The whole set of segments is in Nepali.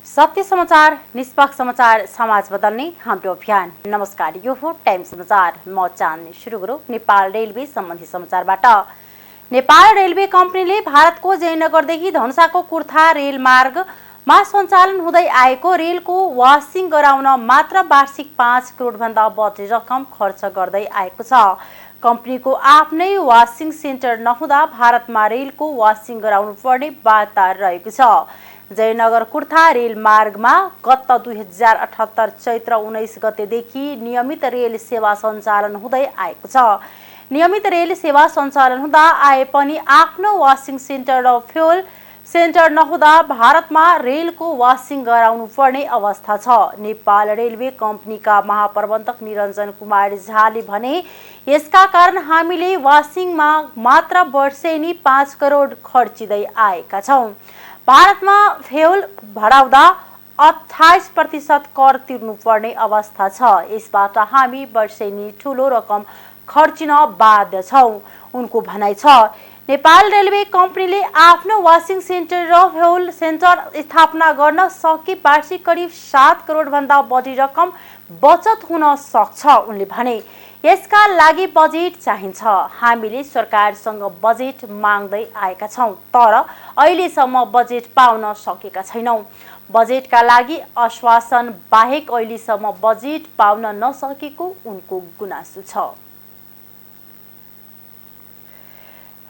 सत्य समाचार, निष्पक्ष समाचार, समाज बदल्ने हाम्रो अभियान। नमस्कार, यो हो टाइम समाचार। म चाहन्छु सुरु गरौँ नेपाल रेलवे सम्बन्धी समाचारबाट। नेपाल रेलवे कम्पनीले भारतको जयनगरदेखि धनुषाको कुर्था रेलमार्गमा सञ्चालन हुँदै आएको रेलको वासिङ गराउन मात्र वार्षिक 5 करोडभन्दा बढी रकम खर्च गर्दै आएको छ। कम्पनीको आफ्नै वासिङ सेन्टर नहुँदा भारतमा रेलको वासिङ गराउनु पर्ने बाधा रहेको छ। जयनगर कुर्था रेलमार्गमा गत 2078 चैत्र 19 गतेदेखि नियमित रेल सेवा सञ्चालन हुँदै आएको छ। नियमित रेल सेवा सञ्चालन हुँदा आए पनि आफ्नो वासिङ सेन्टर र फ्युल सेन्टर नहुँदा भारतमा रेलको वासिङ गराउनु पर्ने अवस्था छ। नेपाल रेलवे कम्पनीका महाप्रबन्धक निरञ्जन कुमार झाले भने, यसका कारण हामीले वासिङमा मात्र वर्षेनी 5 करोड खर्चिँदै आएका छौँ। भारतमा फ्युल भराउँदा 28% कर तिर्नुपर्ने अवस्था छ। यसबाट हामी वर्षेनी ठूलो रकम खर्चिन बाध्य छौँ, उनको भनाइ छ। नेपाल रेलवे कम्पनीले आफ्नो वासिङ सेन्टर र फ्युल सेन्टर स्थापना गर्न सके वार्षिक करिब 7 करोडभन्दा बढी रकम बचत हुन सक्छ, उनले भने। यसका लागि बजेट चाहिन्छ। हामीले सरकारसँग बजेट माग्दै आएका छौँ, तर अहिलेसम्म बजेट पाउन सकेका छैनौँ। बजेटका लागि आश्वासन बाहेक अहिलेसम्म बजेट पाउन नसकेको उनको गुनासो छ।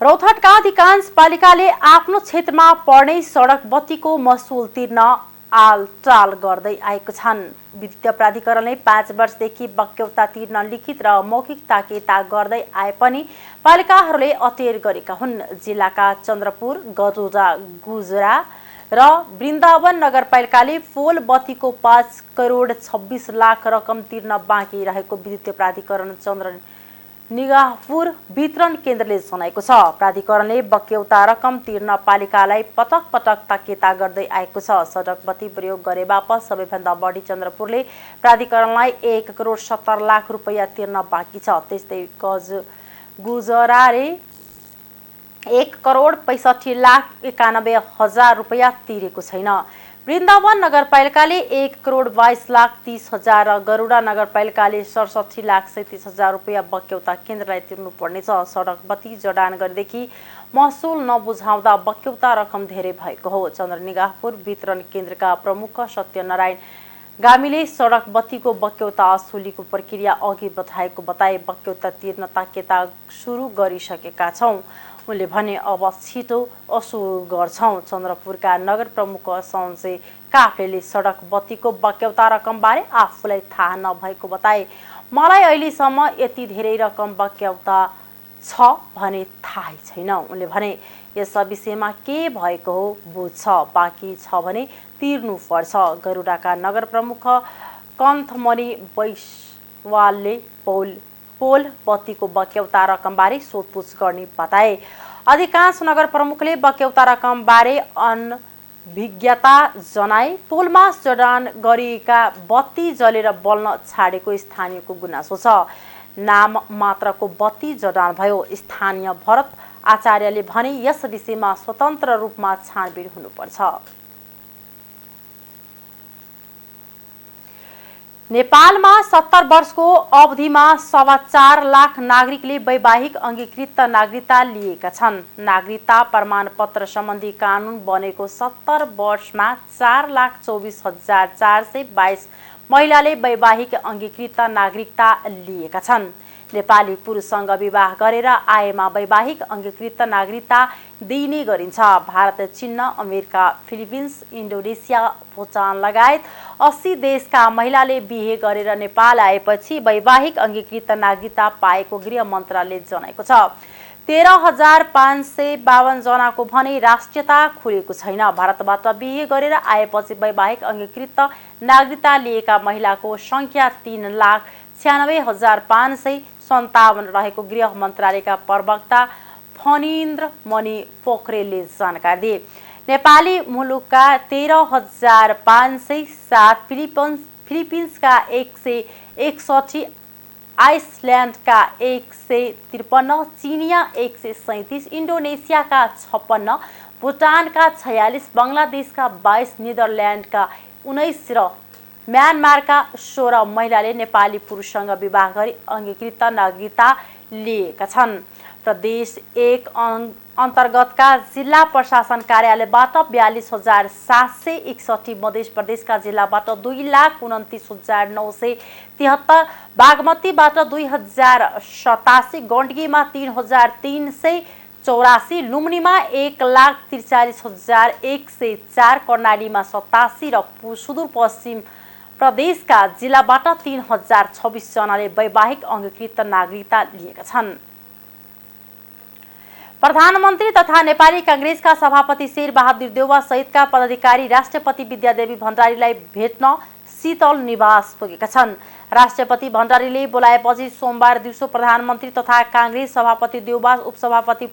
रौतहटका अधिकांश पालिकाले आफ्नो क्षेत्रमा पर्ने सडक बत्तीको महसुल तिर्न आलटाल गर्दै आएको छन्। विद्युत प्राधिकरणले 5 वर्षदेखि बक्यौता तिर्न लिखित र मौखिक ताकेता गर्दै आए पनि पालिकाहरूले अटेर गरेका हुन्। जिल्लाका चन्द्रपुर, गडोडा, गुजरा र वृन्दावन नगरपालिकाले पोल बत्तीको 5 करोड 26 लाख रकम तिर्न बाँकी रहेको विद्युत प्राधिकरण चन्द्र निगाहपुर वितरण केन्द्रले जनाएको छ। प्राधिकरणले बक्यौता रकम तिर्न पालिकालाई पटक पटक ताकेता गर्दै आएको छ। सडक बत्ती प्रयोग गरे बापत सबैभन्दा बढी चन्द्रपुरले प्राधिकरणलाई 1 करोड 70 लाख रुपैयाँ तिर्न बाँकी छ। त्यस्तै गुजराले 1 करोड 65 लाख 91 हजार रुपैयाँ तिरेको छैन। वृन्दावन नगरपालिकाले 1 करोड 22 लाख 30 हजार र गरुडा नगरपालिकाले 67 लाख 37 हजार रुपैयाँ बक्यौता केन्द्रलाई तिर्नुपर्नेछ। सडक बत्ती जडान गरेदेखि महसुल नबुझाउँदा बक्यौता रकम धेरै भएको हो। चन्द्रनिगाहपुर वितरण केन्द्रका प्रमुख सत्यनारायण गामीले सडक बत्तीको बक्यौता असुलीको प्रक्रिया अघि बढाएको बताए। बक्यौता तिर्न ताकेता सुरु गरिसकेका छौँ, उनले भने। अब छिटो असुल गर्छौँ। चन्द्रपुरका नगर प्रमुख सञ्जय काफ्लेले सडक बत्तीको बक्यौता रकमबारे आफूलाई थाहा नभएको बताए। मलाई अहिलेसम्म यति धेरै रकम बक्यौता छ भने थाहै छैन, उनले भने। यस विषयमा के भएको हो बुझ्छ, बाँकी छ भने तिर्नुपर्छ। गरुडाका नगर प्रमुख कन्थमणि बैसवालले पोल बत्तीको बक्यौता रकमबारे सोधपुछ गर्ने बताए। अधिकांश नगर प्रमुखले बक्यौता रकमबारे अनभिज्ञता जनाए। पोलमा जडान गरिएका बत्ती जलेर बल्न छाडेको स्थानीयको गुनासो छ। नाम मात्रको बत्ती जडान भयो। स्थानीय भरत आचार्यले भने, यस विषयमा स्वतन्त्र रूपमा छानबिन हुनुपर्छ। नेपालमा 70 वर्षको अवधिमा 4.25 लाख नागरिकले वैवाहिक अङ्गीकृत नागरिकता लिएका छन्। नागरिकता प्रमाणपत्र सम्बन्धी कानुन बनेको 70 वर्षमा 4,24,422 महिलाले वैवाहिक अङ्गीकृत नागरिकता लिएका छन्। नेपाली पुरुषसँग विवाह गरेर आएमा वैवाहिक अङ्गीकृत नागरिकता दिइने गरिन्छ। भारत, चीन, अमेरिका, फिलिपिन्स, इन्डोनेसिया, भुटान लगायत 80 देशका महिलाले बिहे गरेर नेपाल आएपछि वैवाहिक अङ्गीकृत नागरिकता पाएको गृह मन्त्रालयले जनाएको छ। 13,552 जनाको भने राष्ट्रियता खुलेको छैन। भारतबाट बिहे गरेर आएपछि वैवाहिक अङ्गीकृत नागरिकता लिएका महिलाको सङ्ख्या 3,96,557 रहेको गृह मन्त्रालयका प्रवक्ता फणीन्द्र मणि पोखरेलले जानकारी दिए। नेपाली मुलुकका 13,507, फिलिपिन्सका 161, आइसल्यान्डका 153, चिनिया 137, इन्डोनेसियाका 56, भुटानका 46, बङ्गलादेशका 22, नेदरल्यान्डका 19 र म्यानमारका 16 महिलाले नेपाली पुरुषसँग विवाह गरी अङ्गीकृत नागरिकता लिएका छन्। प्रदेश 1 अन्तर्गतका जिल्ला प्रशासन कार्यालयबाट 42,761, मध्य प्रदेशका जिल्लाबाट 2,29,973, बागमतीबाट 2,087, गण्डकीमा 3,384, लुम्बिनीमा 1,43,104, कर्णालीमा 87 र सुदूरपश्चिम प्रदेशका जिल्लाबाट 3,026 जनाले वैवाहिक अङ्गीकृत नागरिकता लिएका छन्। प्रधानमन्त्री तथा नेपाली कांग्रेसका सभापति शेरबहादुर देउवा सहितका पदाधिकारी राष्ट्रपति विद्यादेवी भण्डारीलाई भेट्न शीतल निवास पुगेका छन्। राष्ट्रपति भण्डारीले बोलाएपछि सोमबार दिउँसो प्रधानमन्त्री तथा कांग्रेस सभापति देउवा, उपसभापति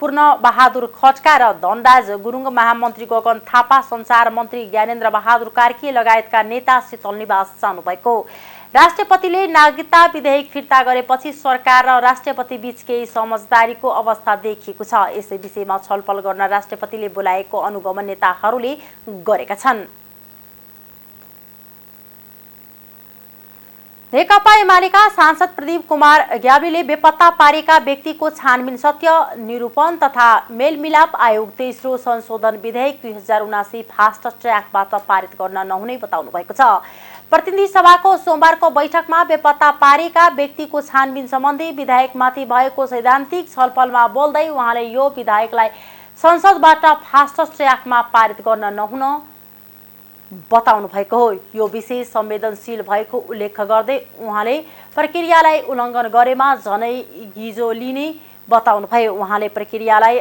पूर्ण बहादुर खड्का र धनराज गुरुङ, महामन्त्री गगन थापा, सञ्चार मन्त्री ज्ञानेन्द्र बहादुर कार्की लगायतका नेता शीतल निवास जानुभएको। राष्ट्रपतिले नागरिकता विधेयक फिर्ता गरेपछि सरकार र राष्ट्रपति बीच केही समझदारीको अवस्था देखिएको छ। यसै विषयमा छलफल गर्न राष्ट्रपतिले बोलाएको अनुगमन नेताहरूले गरेका छन्। नेकपा एमालेका सांसद प्रदीप कुमार ग्याबीले बेपत्ता पारेका व्यक्तिको छानबिन, सत्य निरूपण तथा मेलमिलाप आयोग तेस्रो संशोधन विधेयक 2079 फास्ट ट्र्याकबाट पारित गर्न नहुने बताउनु भएको छ। प्रतिनिधि सभाको सोमबारको बैठकमा बेपत्ता पारेका व्यक्तिको छानबिन सम्बन्धी विधेयकमाथि भएको सैद्धान्तिक छलफलमा बोल्दै उहाँले यो विधेयकलाई संसदबाट फास्ट ट्र्याकमा पारित गर्न नहुन बताउनु भएको हो। यो विषय संवेदनशील भएको उल्लेख गर्दै उहाँले प्रक्रियालाई उल्लङ्घन गरेमा झनै गिजो लिने बताउनु भयो। उहाँले प्रक्रियालाई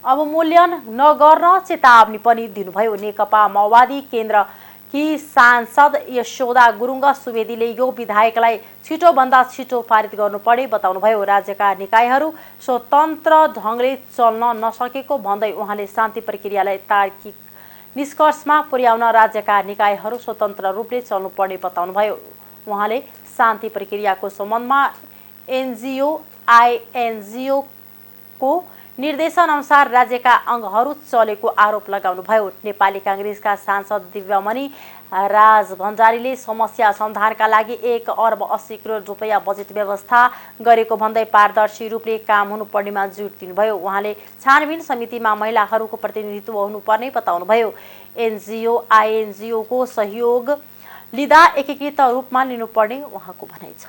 अवमूल्यन नगर्न चेतावनी पनि दिनुभयो। नेकपा माओवादी केन्द्रकी सांसद यशोदा गुरुङ सुवेदीले यो विधेयकलाई छिटोभन्दा छिटो पारित गर्नुपर्ने बताउनुभयो। राज्यका निकायहरू स्वतन्त्र ढङ्गले चल्न नसकेको भन्दै उहाँले शान्ति प्रक्रियालाई तार्किक निष्कर्षमा पुर्याउन राज्यका निकायहरू स्वतन्त्र रूपले चल्नुपर्ने बताउनुभयो। उहाँले शान्ति प्रक्रियाको सम्बन्धमा एनजिओ आइएनजिओ को निर्देशन अनुसार राज्यका अङ्गहरू चलेको आरोप लगाउनुभयो। नेपाली कांग्रेसका सांसद दिव्यमणि राज भण्डारीले समस्या समाधानका लागि 1,80 करोड रुपैयाँ बजेट व्यवस्था गरेको भन्दै पारदर्शी रूपले काम हुनुपर्नेमा जोड दिनुभयो। उहाँले छानबिन समितिमा महिलाहरूको प्रतिनिधित्व हुनुपर्ने बताउनुभयो। एनजिओ आइएनजिओको सहयोग लिँदा एकीकृत रूपमा लिनुपर्ने उहाँको भनाइ छ।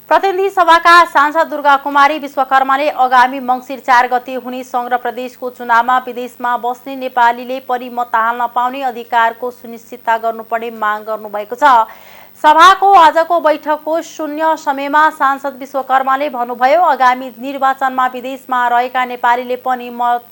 प्रतिनिधि सभाका सांसद दुर्गा कुमारी विश्वकर्माले आगामी मङ्सिर 4 गते हुने समग्र प्रदेशको चुनावमा विदेशमा बस्ने नेपालीले पनि मत हाल्न पाउने अधिकारको सुनिश्चितता गर्नुपर्ने माग गर्नुभएको छ। सभाको आजको बैठकको शून्य समयमा सांसद विश्वकर्माले भन्नुभयो, आगामी निर्वाचनमा विदेशमा रहेका नेपालीले पनि मत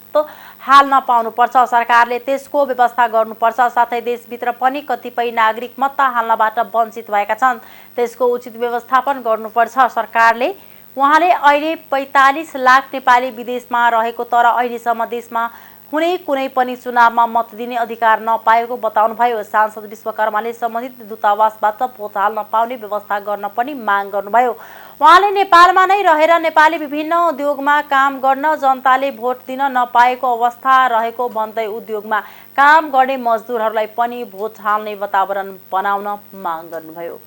हाल्न पाउनुपर्छ। सरकारले त्यसको व्यवस्था गर्नुपर्छ। साथै देशभित्र पनि कतिपय नागरिक मत हाल्नबाट वञ्चित भएका छन्, त्यसको उचित व्यवस्थापन गर्नुपर्छ। सरकारले उहाँले अहिले 45 लाख नेपाली विदेशमा रहेको तर अहिलेसम्म देशमा हुने कुनै पनि चुनावमा मत दिने अधिकार नपाएको बताउनुभयो। सांसद विश्वकर्माले सम्बन्धित दूतावासबाट भोट हाल्न पाउने व्यवस्था गर्न पनि माग गर्नुभयो। उहाँले नेपालमा नै रहेर नेपाली विभिन्न उद्योगमा काम गर्न जनताले भोट दिन नपाएको अवस्था रहेको भन्दै उद्योगमा काम गर्ने मजदुरहरूलाई पनि भोट हाल्ने वातावरण बनाउन माग गर्नुभयो।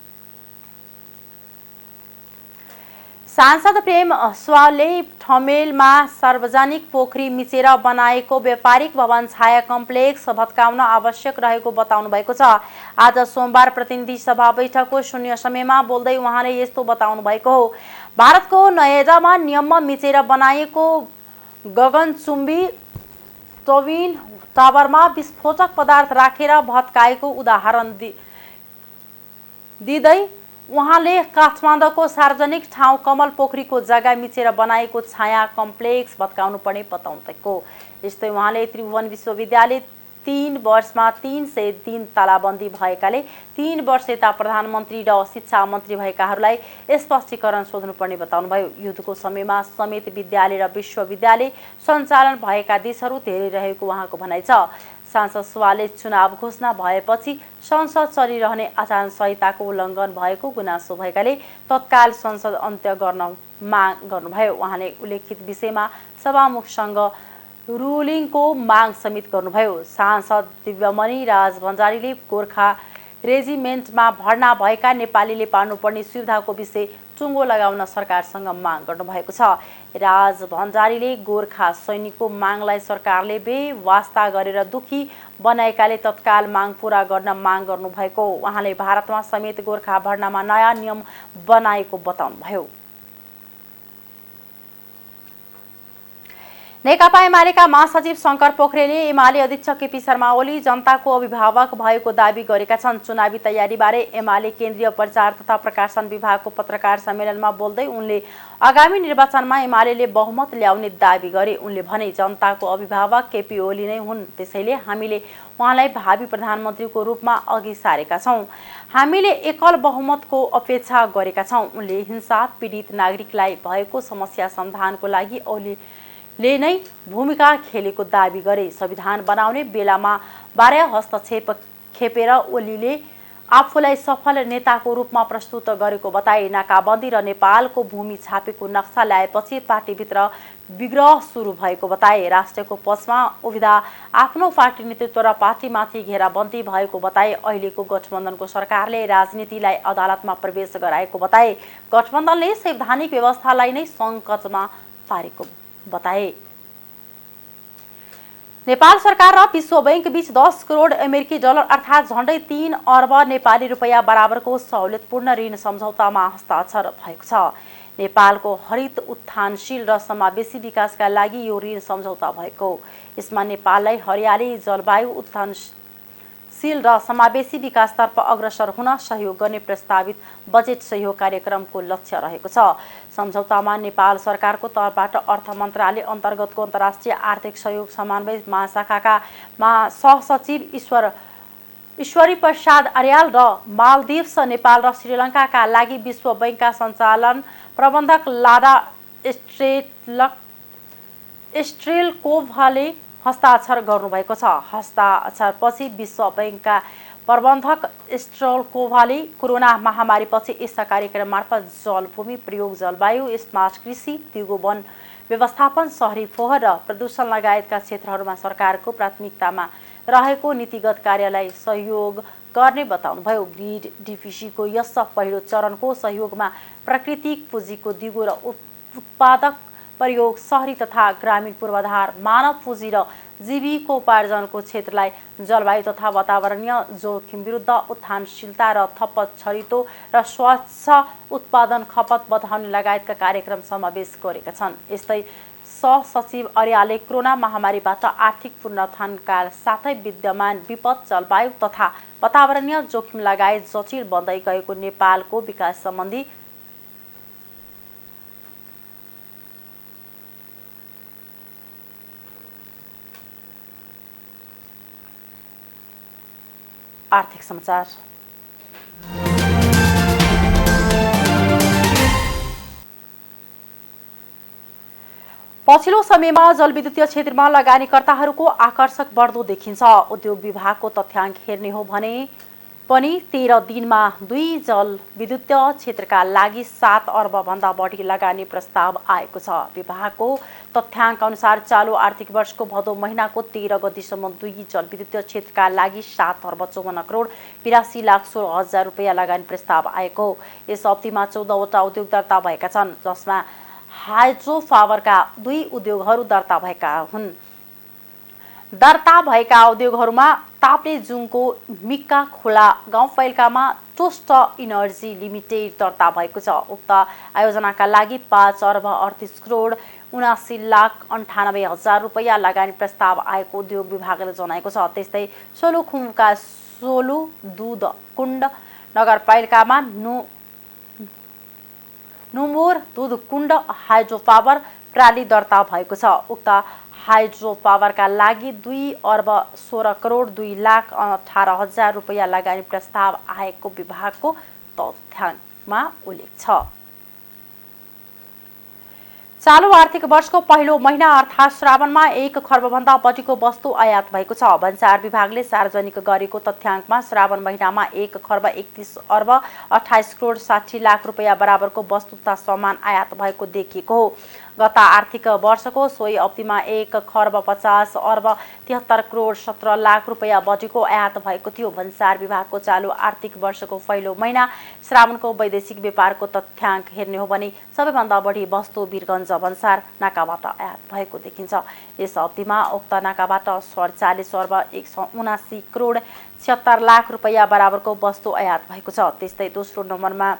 सांसद प्रेम स्वालले ठमेलमा सार्वजनिक पोखरी मिचेर बनाएको व्यापारिक भवन छाया कम्प्लेक्स भत्काउन आवश्यक रहेको बताउनु भएको छ। आज सोमबार प्रतिनिधि सभा बैठकको शून्य समयमा बोल्दै उहाँले यस्तो बताउनु भएको हो। भारतको नोएडामा नियममा मिचेर बनाएको गगनचुम्बी ट्विन टावरमा विस्फोटक पदार्थ राखेर भत्काएको उदाहरण दिँदै उहाँले काठमाडौँको सार्वजनिक ठाउँ कमल पोखरीको जग्गा मिचेर बनाएको छाया कम्प्लेक्स भत्काउनु पर्ने बताउनु भएको। यस्तै उहाँले त्रिभुवन विश्वविद्यालय 3 वर्षमा 303 तालाबन्दी भएकाले 3 वर्ष यता प्रधानमन्त्री र शिक्षा मन्त्री भएकाहरूलाई स्पष्टीकरण सोध्नुपर्ने बताउनुभयो। युद्धको समयमा समेत विद्यालय र विश्वविद्यालय सञ्चालन भएका देशहरू धेरै रहेको उहाँको भनाइ छ। सांसद सुवालले चुनाव घोषणा भएपछि संसद चलिरहने आचार संहिताको उल्लङ्घन भएको गुनासो भएकाले तत्काल संसद अन्त्य गर्न माग गर्नुभयो। उहाँले उल्लेखित विषयमा सभामुखसँग रुलिङको माग समेत गर्नुभयो। सांसद दिव्यमणि राज भण्डारीले गोर्खा रेजिमेन्टमा भर्ना भएका नेपालीले पाउनुपर्ने सुविधाको विषय टुङ्गो लगाउन सरकारसँग माग गर्नुभएको छ। राज भण्डारीले गोर्खा सैनिकको मागलाई सरकारले बेवास्ता गरेर दुखी बनाएकाले तत्काल माग पूरा गर्न माग गर्नुभएको उहाँले भारतमा समेत गोर्खा भर्नामा नयाँ नियम बनाएको बताउनुभयो। नेकपा एमालेका महासचिव शंकर पोखरेलले एमाले अध्यक्ष केपी शर्मा ओली जनताको अभिभावक भएको दावी गरेका छन्। चुनावी तयारीबारे एमाले केन्द्रीय प्रचार तथा प्रकाशन विभागको पत्रकार सम्मेलनमा बोल्दै उनले आगामी निर्वाचनमा एमाले बहुमत ल्याउने दावी गरे। उनले भने जनताको अभिभावक केपी ओली नै हुन्, त्यसैले हामीले उहाँलाई भावी प्रधानमन्त्रीको रूपमा अघि सारेका छौं। हामीले एकल बहुमतको अपेक्षा गरेका छौं। उनले हिंसा पीडित नागरिकलाई भएको समस्या समाधानको लागि ओलीले नै भूमिका खेलेको दावी गरे। संविधान बनाउने बेलामा 12 हस्तक्षेप खेपेर ओलीले आफूलाई सफल नेताको रूपमा प्रस्तुत गरेको बताए। नाकाबन्दी र नेपालको भूमि छापेको नक्सा ल्याएपछि पार्टीभित्र विग्रह सुरु भएको बताए। राष्ट्रको पक्षमा उभिँदा आफ्नो पार्टी नेतृत्व र पार्टीमाथि घेराबन्दी भएको बताए। अहिलेको गठबन्धनको सरकारले राजनीतिलाई अदालतमा प्रवेश गराएको बताए। गठबन्धनले संवैधानिक व्यवस्थालाई नै सङ्कटमा पारेको बताए। नेपाल सरकार र विश्व बैंक बीच 10 करोड अमेरिकी डलर अर्थात् झण्डै 3 अर्ब नेपाली रुपैयाँ बराबरको सहुलियतपूर्ण ऋण सम्झौतामा हस्ताक्षर भएको छ। नेपालको हरित उत्थानशील र समावेशी विकासका लागि यो ऋण सम्झौता भएको। यसमा नेपाललाई हरियाली जलवायु उत्थानशील र समावेशी विकासतर्फ अग्रसर हुन सहयोग गर्ने प्रस्तावित बजेट सहयोग कार्यक्रमको लक्ष्य रहेको छ। सम्झौतामा नेपाल सरकारको तर्फबाट अर्थ मन्त्रालय अन्तर्गतको अन्तर्राष्ट्रिय आर्थिक सहयोग समन्वय महाशाखाका सहसचिव ईश्वरी प्रसाद अर्याल र मालदिव्स, नेपाल र श्रीलङ्काका लागि विश्व बैंकका सञ्चालन प्रबन्धक लाडा एस्ट्रेलकोभाले हस्ताक्षर गर्नुभएको छ। हस्ताक्षरपछि विश्व बैंकका प्रबन्धक एस्ट्रेलकोभाले कोरोना महामारीपछि यस कार्यक्रम मार्फत जलभूमि प्रयोग, जलवायु, स्मार्ट कृषि, दिगो वन व्यवस्थापन, शहरी फोहोर र प्रदूषण लगायतका क्षेत्रहरूमा सरकारको प्राथमिकतामा रहेको नीतिगत कार्यलाई सहयोग गर्ने बताउनुभयो। ग्रिड डिपिसीको यस पहिलो चरणको सहयोगमा प्राकृतिक पुँजीको दिगो र उत्पादक प्रयोग, शहरी तथा ग्रामीण पूर्वाधार, मानव पुँजी र जीविकोपार्जनको क्षेत्रलाई जलवायु तथा वातावरणीय जोखिम विरुद्ध उत्थानशीलता र थप छरितो र स्वच्छ उत्पादन खपत बढाउने लगायतका कार्यक्रम समावेश गरेका छन्। यस्तै सहसचिव अर्यालले कोरोना महामारीबाट आर्थिक पुनरुत्थानका साथै विद्यमान विपद, जलवायु तथा वातावरणीय जोखिम लगायत जटिल बन्दै गएको नेपालको विकास सम्बन्धी आर्थिक समाचार। पछिल्लो समयमा जलविद्युतीय क्षेत्रमा लगानीकर्ताहरूको आकर्षक बढ्दो देखिन्छ। उद्योग विभागको तथ्याङ्क हेर्ने हो भने पनि 13 दिनमा 2 जलविद्युतीय क्षेत्रका लागि 7 अर्ब भन्दा बढी लगानी प्रस्ताव आएको छ। विभागको तथ्याङ्क अनुसार चालु आर्थिक वर्षको भदौ महिनाको 13 गतिसम्म 2 जलविद्युतीय क्षेत्रका लागि 7 अर्ब 54 करोड 82 लाख 16 हजार रुपैयाँ लगानी प्रस्ताव आएको हो। यस अवधिमा 14 वटा उद्योग दर्ता भएका छन्, जसमा हाइड्रो पावरका 2 उद्योगहरू दर्ता भएका हुन्। दर्ता भएका उद्योगहरूमा ताप्लेजुङको मिक्का खोला गाउँपालिकामा टोस्ट इनर्जी लिमिटेड दर्ता भएको छ। उक्त आयोजनाका लागि 5 अर्ब 38 करोड 79 लाख 98 हजार रुपैयाँ लगानी प्रस्ताव आएको उद्योग विभागले जनाएको छ। त्यस्तै सोलुखुम्बुका सोलु दुध कुण्ड नगरपालिकामा नुमोर दुध कुण्ड हाइड्रो पावर प्राली दर्ता भएको छ। उक्त हाइड्रो पावरका लागि 2 अर्ब 16 करोड 2 लाख 18 हजार रुपैयाँ लगानी प्रस्ताव आएको विभागको तथ्याङ्कमा उल्लेख छ। चालु आर्थिक वर्षको पहिलो महिना अर्थात् श्रावणमा 1 खर्बभन्दा बढीको वस्तु आयात भएको छ। भन्सार विभागले सार्वजनिक गरेको तथ्याङ्कमा श्रावण महिनामा 1 खर्ब 31 अर्ब 28 करोड 60 लाख रुपैयाँ बराबरको वस्तु तथा सामान आयात भएको देखिएको हो। गत आर्थिक वर्षको सोही अवधिमा 1,50,73,17,17 रुपैयाँ बजेको आयात भएको थियो। भन्सार विभागको चालु आर्थिक वर्षको पहिलो महिना श्रावणको वैदेशिक व्यापारको तथ्याङ्क हेर्ने हो भने सबैभन्दा बढी वस्तु वीरगञ्ज भन्सार नाकाबाट आयात भएको देखिन्छ। यस अवधिमा उक्त नाकाबाट 47,79,76,70,00,000 रुपैयाँ बराबरको वस्तु आयात भएको छ। त्यस्तै दोस्रो नम्बरमा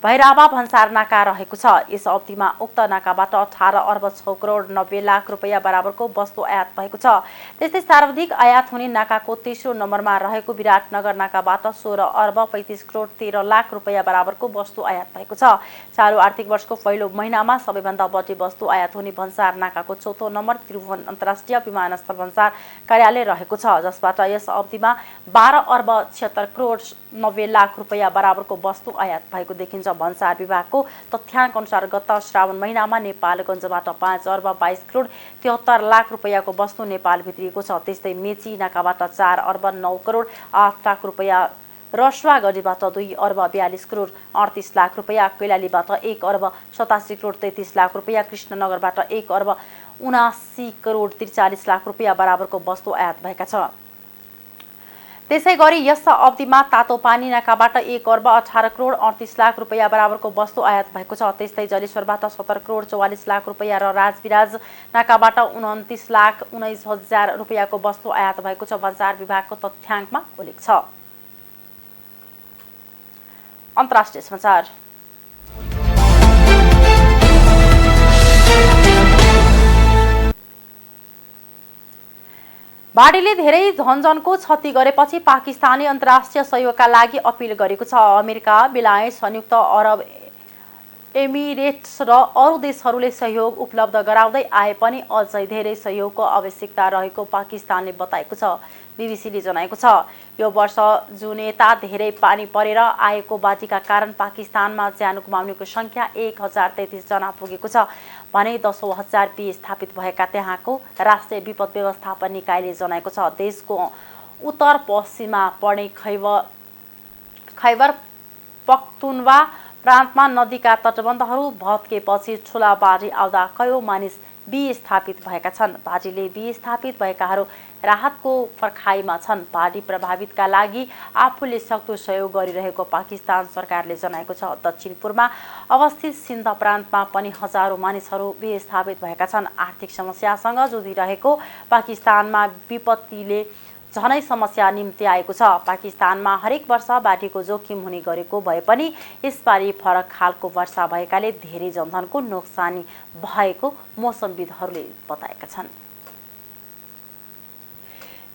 भैरावा भन्सार नाका रहेको छ। यस अवधिमा उक्त नाकाबाट 18,06,90,00,000 रुपैयाँ बराबरको वस्तु आयात भएको छ। त्यस्तै सर्वाधिक आयात हुने नाकाको तेस्रो नम्बरमा रहेको विराटनगर नाकाबाट 16,35,13,00,000 रुपैयाँ बराबरको वस्तु आयात भएको छ। चालु आर्थिक वर्षको पहिलो महिनामा सबैभन्दा बढी वस्तु आयात हुने भन्सार नाकाको चौथो नम्बर त्रिभुवन अन्तर्राष्ट्रिय विमानस्थल भन्सार कार्यालय रहेको छ, जसबाट यस अवधिमा 12,76,90,00,000 रुपैयाँ बराबरको वस्तु आयात भएको देखिन्छ। भन्सार विभागको तथ्याङ्क अनुसार गत श्रावण महिनामा नेपालगञ्जबाट 5,22,73,00,000 रुपैयाँको वस्तु नेपाल भित्रिएको छ। त्यस्तै मेची नाकाबाट 4,09,08,00,000 रुपैयाँ, रसुवागढीबाट 2,42,38,00,000 रुपैयाँ, कैलालीबाट 1,87,33,00,000 रुपैयाँ, कृष्णनगरबाट 1,79,43,40,00,000 रुपैयाँ बराबरको वस्तु आयात भएका छ। त्यसै गरी यस अवधिमा तातोपानी नाकाबाट 1,18,38,00,000 रुपैयाँ बराबरको वस्तु आयात भएको छ। त्यस्तै जलेश्वरबाट 17,44,00,000 रुपैयाँ र राजविराज नाकाबाट 29,19,000 रुपैयाँको वस्तु आयात भएको छ। भन्सार विभागको तथ्याङ्कमा उल्लेख छ। अन्तर्राष्ट्रिय समाचार। बाढीले धेरै धनजनको क्षति गरेपछि पाकिस्तानले अन्तर्राष्ट्रिय सहयोगका लागि अपिल गरेको छ। अमेरिका, बेलायत, संयुक्त अरब एमिरेट्स र अरू देशहरूले सहयोग उपलब्ध गराउँदै आए पनि अझै धेरै सहयोगको आवश्यकता रहेको पाकिस्तानले बताएको छ। बीबीसीले जनाएको छ, यो वर्ष जुन यता धेरै पानी परेर आएको बाढीका कारण पाकिस्तानमा ज्यान गुमाउनेको सङ्ख्या 1,033 जना पुगेको छ भने 10,000 स्थापित भएका त्यहाँको राष्ट्रिय विपद व्यवस्थापन निकायले जनाएको छ। देशको उत्तर पश्चिममा पर्ने खैबर पख्तुनवा प्रान्तमा नदीका तटबन्धहरू भत्केपछि ठुला बाढी आउँदा कयौं मानिस विस्थापित भएका छन्। बाढीले विस्थापित भएकाहरू राहतको पर्खाइमा छन्। बाढी प्रभावितका लागि आफूले सक्दो सहयोग गरिरहेको पाकिस्तान सरकारले जनाएको छ। दक्षिण पूर्वमा अवस्थित सिन्ध प्रान्तमा पनि हजारौं मानिसहरू विस्थापित भएका छन्। आर्थिक समस्यासँग जुधिरहेको पाकिस्तानमा विपत्तिले झनै समस्या निम्ति आएको छ। पाकिस्तानमा हरेक वर्ष बाढीको जोखिम हुने गरेको भए पनि यसपालि फरक खालको वर्षा भएकाले धेरै जनधनको नोक्सानी भएको मौसमविदहरूले बताएका छन्।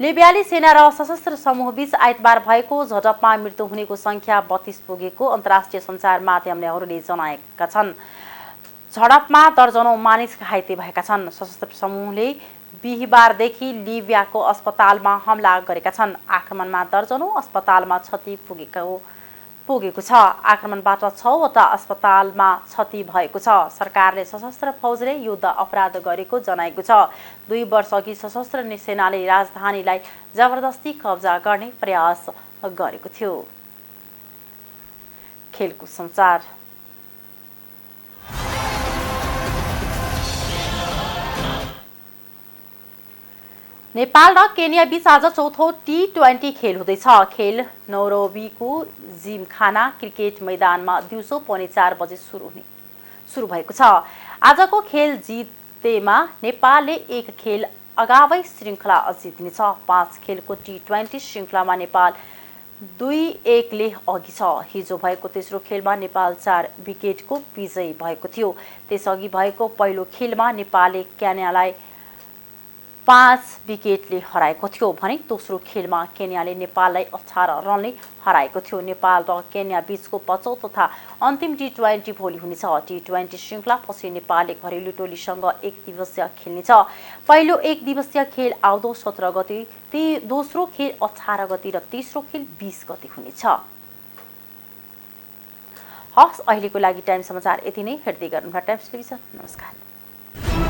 लिबियाली सेना र सशस्त्र समूहबीच आइतबार भएको झडपमा मृत्यु हुनेको संख्या 32 पुगेको अन्तर्राष्ट्रिय सञ्चार माध्यमले जनाएका छन्। झडपमा दर्जनौं मानिस घाइते भएका छन्। सशस्त्र समूहले बिहिबारदेखि लिबियाको अस्पतालमा हमला गरेका छन्। आक्रमणमा दर्जनौं अस्पतालमा क्षति पुगेको छ। आक्रमणबाट 6 वटा अस्पतालमा क्षति भएको छ। सरकारले सशस्त्र फौजले युद्ध अपराध गरेको जनाएको छ। 2 वर्षअघि सशस्त्र सेनाले राजधानीलाई जबरजस्ती कब्जा गर्ने प्रयास गरेको थियो। खेलकुद समाचार। नेपाल र केन्या बीच आज चौथो T20 खेल हुँदैछ। खेल नैरोबीको जिमखाना क्रिकेट मैदानमा दिउँसो 4:15 बजे सुरु भएको छ। आजको खेल जितेमा नेपालले 1 खेल अगावै श्रृङ्खला जित्नेछ। 5 खेलको T20 श्रृङ्खलामा नेपाल 2-1 ले अघि छ। हिजो भएको तेस्रो खेलमा नेपाल 4 विकेटको विजयी भएको थियो। त्यसअघि भएको पहिलो खेलमा नेपालले केन्यालाई 5 विकेटले हराएको थियो भने दोस्रो खेलमा केन्याले नेपाललाई 18 रनले हराएको थियो। नेपाल र केन्या बीचको 5औं तथा अन्तिम T20 भोलि हुनेछ। T20 श्रृङ्खलापछि नेपालले घरेलु टोलीसँग 1 दिवसीय खेल्नेछ। पहिलो 1 दिवसीय खेल आउँदो 17 गते, दोस्रो खेल 18 गते र तेस्रो खेल 20 गते हुनेछ। हस्, अहिलेको लागि टाइम समाचार यति नै। हेर्दै गर्नुहोला टाइम्स टेलिभिजन। नमस्कार।